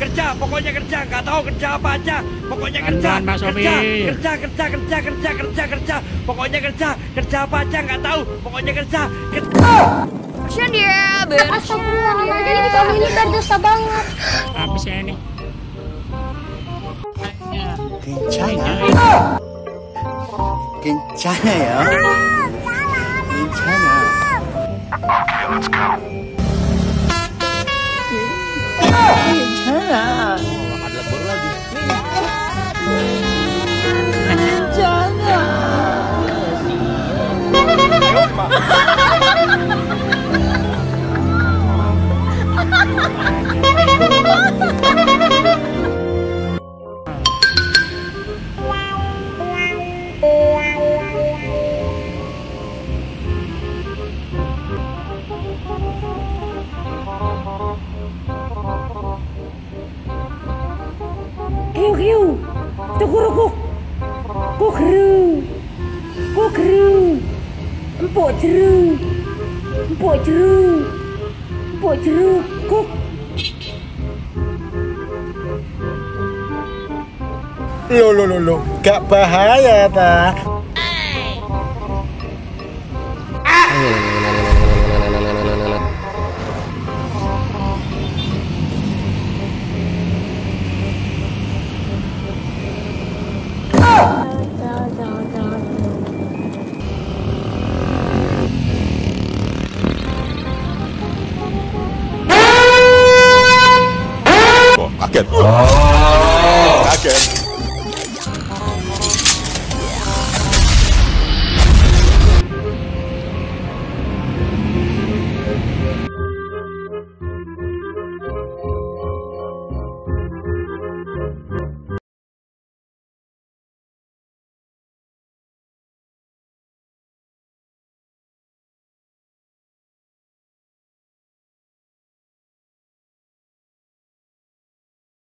Kerja, pokoknya kerja, nggak tahu kerja apa aja, pokoknya kerja, kerja, pokoknya kerja apa aja nggak tahu, pokoknya kerja. Kasian dia, beres. Astagfirullahaladzim, ini kamu ini berdosa banget. Habis ya ini. Kencana ya. Kencana. Okay, let's go. Kencana. Ada lebur lagi. Kencana. Kiu, tukurukuk, kukru, empuk jeru, kuk. Lo, gak bahaya ta? Kaget. Kaget.